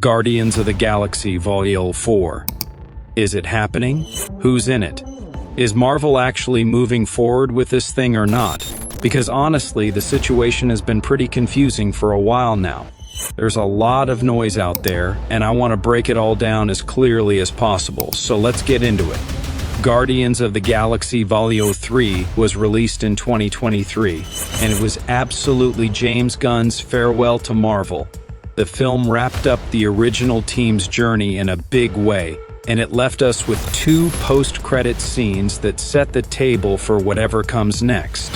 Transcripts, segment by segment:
Guardians of the Galaxy Vol. 4. Is it happening? Who's in it? Is Marvel actually moving forward with this thing or not? Because honestly, the situation has been pretty confusing for a while now. There's a lot of noise out there, and I want to break it all down as clearly as possible, so let's get into it. Guardians of the Galaxy Vol. 3 was released in 2023, and it was absolutely James Gunn's farewell to Marvel. The film wrapped up the original team's journey in a big way, and it left us with two post-credits scenes that set the table for whatever comes next.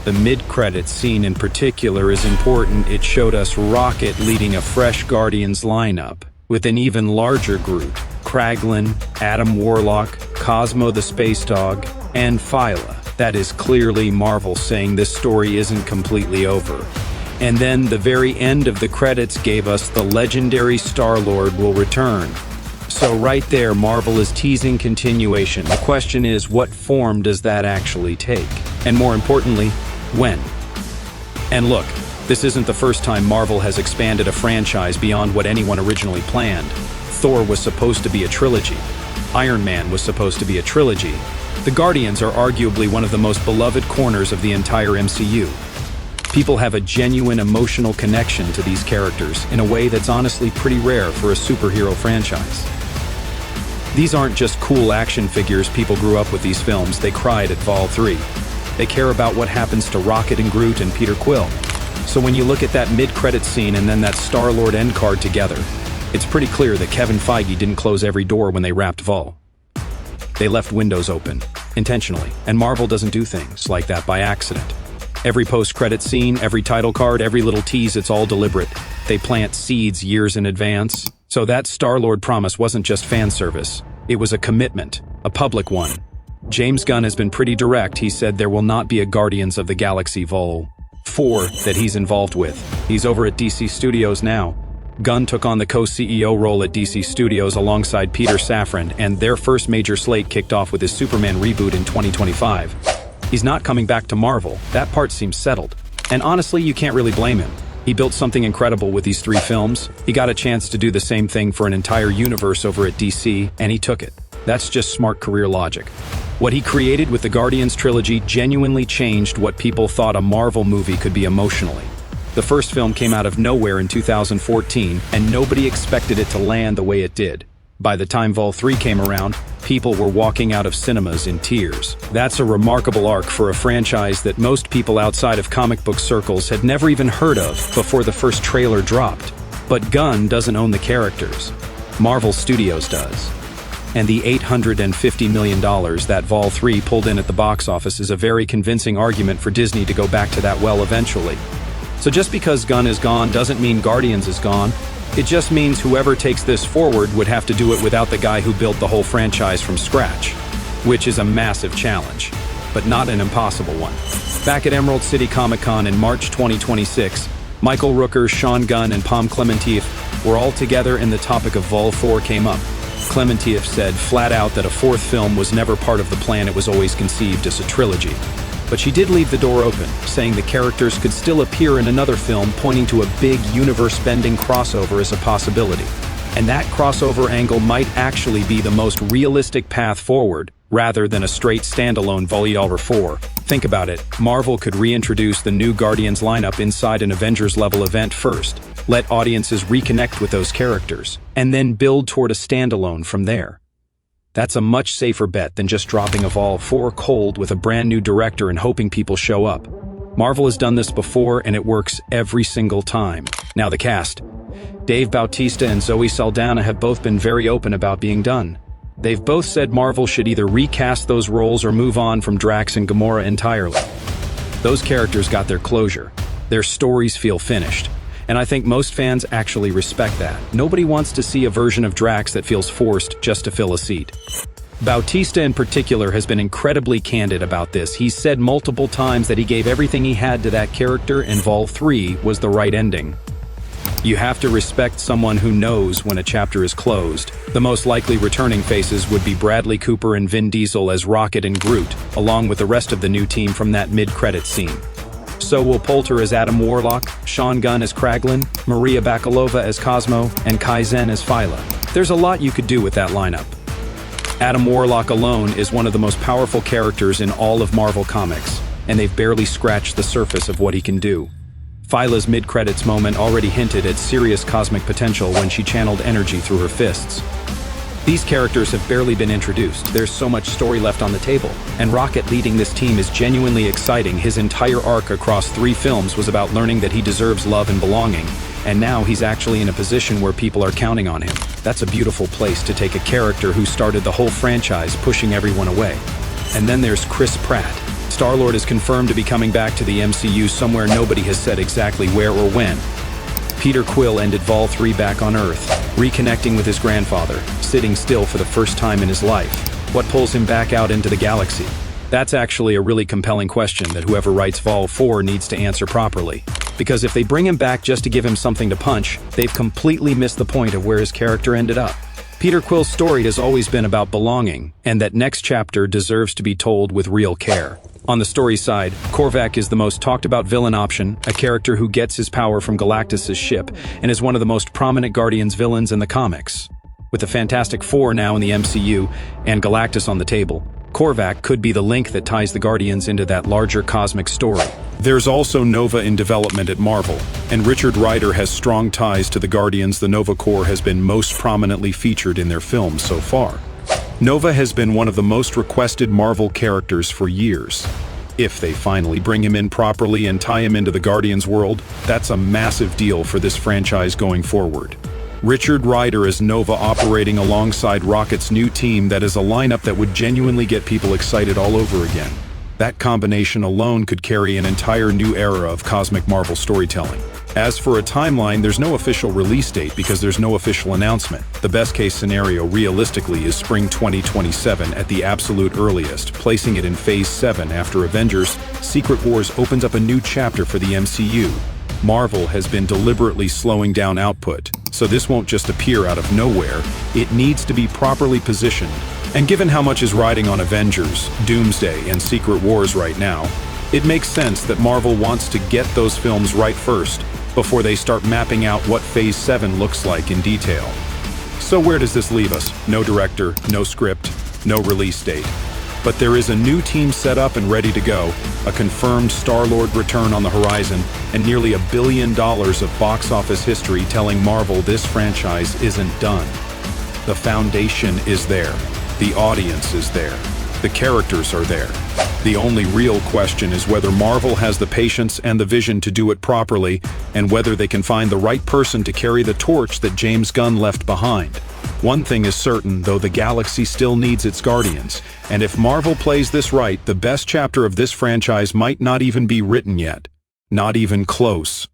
The mid-credits scene in particular is important. It showed us Rocket leading a fresh Guardians lineup, with an even larger group: Kraglin, Adam Warlock, Cosmo the Space Dog, and Phyla. That is clearly Marvel saying this story isn't completely over. And then the very end of the credits gave us the legendary Star-Lord will return. So right there, Marvel is teasing continuation. The question is, what form does that actually take? And more importantly, when? And look, this isn't the first time Marvel has expanded a franchise beyond what anyone originally planned. Thor was supposed to be a trilogy. Iron Man was supposed to be a trilogy. The Guardians are arguably one of the most beloved corners of the entire MCU. People have a genuine emotional connection to these characters in a way that's honestly pretty rare for a superhero franchise. These aren't just cool action figures. People grew up with these films. They cried at Vol. 3. They care about what happens to Rocket and Groot and Peter Quill. So when you look at that mid-credits scene and then that Star-Lord end card together, it's pretty clear that Kevin Feige didn't close every door when they wrapped Vol. They left windows open, intentionally, and Marvel doesn't do things like that by accident. Every post-credit scene, every title card, every little tease, it's all deliberate. They plant seeds years in advance. So that Star-Lord promise wasn't just fan service. It was a commitment, a public one. James Gunn has been pretty direct. He said there will not be a Guardians of the Galaxy Vol. 4 that he's involved with. He's over at DC Studios now. Gunn took on the co-CEO role at DC Studios alongside Peter Safran, and their first major slate kicked off with his Superman reboot in 2025. He's not coming back to Marvel. That part seems settled. And honestly, you can't really blame him. He built something incredible with these 3 films. He got a chance to do the same thing for an entire universe over at DC, and he took it. That's just smart career logic. What he created with the Guardians trilogy genuinely changed what people thought a Marvel movie could be emotionally. The first film came out of nowhere in 2014, and nobody expected it to land the way it did. By the time Vol. 3 came around, people were walking out of cinemas in tears. That's a remarkable arc for a franchise that most people outside of comic book circles had never even heard of before the first trailer dropped. But Gunn doesn't own the characters. Marvel Studios does. And the $850 million that Vol. 3 pulled in at the box office is a very convincing argument for Disney to go back to that well eventually. So just because Gunn is gone doesn't mean Guardians is gone. It just means whoever takes this forward would have to do it without the guy who built the whole franchise from scratch, which is a massive challenge, but not an impossible one. Back at Emerald City Comic-Con in March 2026, Michael Rooker, Sean Gunn, and Pom Klementieff were all together and the topic of Vol. 4 came up. Klementieff said flat out that a 4th film was never part of the plan. It was always conceived as a trilogy. But she did leave the door open, saying the characters could still appear in another film, pointing to a big universe-bending crossover as a possibility. And that crossover angle might actually be the most realistic path forward, rather than a straight standalone Vol. 4. Think about it, Marvel could reintroduce the new Guardians lineup inside an Avengers-level event first, let audiences reconnect with those characters, and then build toward a standalone from there. That's a much safer bet than just dropping a Vol. 4 cold with a brand new director and hoping people show up. Marvel has done this before, and it works every single time. Now the cast. Dave Bautista and Zoe Saldana have both been very open about being done. They've both said Marvel should either recast those roles or move on from Drax and Gamora entirely. Those characters got their closure. Their stories feel finished. And I think most fans actually respect that. Nobody wants to see a version of Drax that feels forced just to fill a seat. Bautista in particular has been incredibly candid about this. He's said multiple times that he gave everything he had to that character, and Vol. 3 was the right ending. You have to respect someone who knows when a chapter is closed. The most likely returning faces would be Bradley Cooper and Vin Diesel as Rocket and Groot, along with the rest of the new team from that mid-credits scene. So Will Poulter as Adam Warlock, James Gunn as Kraglin, Maria Bakalova as Cosmo, and Kai Zen as Phyla. There's a lot you could do with that lineup. Adam Warlock alone is one of the most powerful characters in all of Marvel Comics, and they've barely scratched the surface of what he can do. Phyla's mid-credits moment already hinted at serious cosmic potential when she channeled energy through her fists. These characters have barely been introduced. There's so much story left on the table, and Rocket leading this team is genuinely exciting. His entire arc across 3 films was about learning that he deserves love and belonging, and now he's actually in a position where people are counting on him. That's a beautiful place to take a character who started the whole franchise, pushing everyone away. And then there's Chris Pratt. Star-Lord is confirmed to be coming back to the MCU somewhere, nobody has said exactly where or when. Peter Quill ended Vol 3 back on Earth, reconnecting with his grandfather, sitting still for the first time in his life. What pulls him back out into the galaxy? That's actually a really compelling question that whoever writes Vol 4 needs to answer properly. Because if they bring him back just to give him something to punch, they've completely missed the point of where his character ended up. Peter Quill's story has always been about belonging, and that next chapter deserves to be told with real care. On the story side, Korvac is the most talked about villain option, a character who gets his power from Galactus' ship, and is one of the most prominent Guardians villains in the comics. With the Fantastic Four now in the MCU, and Galactus on the table, Korvac could be the link that ties the Guardians into that larger cosmic story. There's also Nova in development at Marvel, and Richard Rider has strong ties to the Guardians. The Nova Corps has been most prominently featured in their films so far. Nova has been one of the most requested Marvel characters for years. If they finally bring him in properly and tie him into the Guardians world, that's a massive deal for this franchise going forward. Richard Rider as Nova operating alongside Rocket's new team, that is a lineup that would genuinely get people excited all over again. That combination alone could carry an entire new era of cosmic Marvel storytelling. As for a timeline, there's no official release date because there's no official announcement. The best case scenario realistically is spring 2027 at the absolute earliest, placing it in Phase 7 after Avengers. Secret Wars opens up a new chapter for the MCU. Marvel has been deliberately slowing down output, so this won't just appear out of nowhere. It needs to be properly positioned. And given how much is riding on Avengers, Doomsday, and Secret Wars right now, it makes sense that Marvel wants to get those films right first, before they start mapping out what Phase 7 looks like in detail. So where does this leave us? No director, no script, no release date. But there is a new team set up and ready to go, a confirmed Star-Lord return on the horizon, and nearly $1 billion of box office history telling Marvel this franchise isn't done. The foundation is there. The audience is there. The characters are there. The only real question is whether Marvel has the patience and the vision to do it properly, and whether they can find the right person to carry the torch that James Gunn left behind. One thing is certain, though, the galaxy still needs its Guardians, and if Marvel plays this right, the best chapter of this franchise might not even be written yet. Not even close.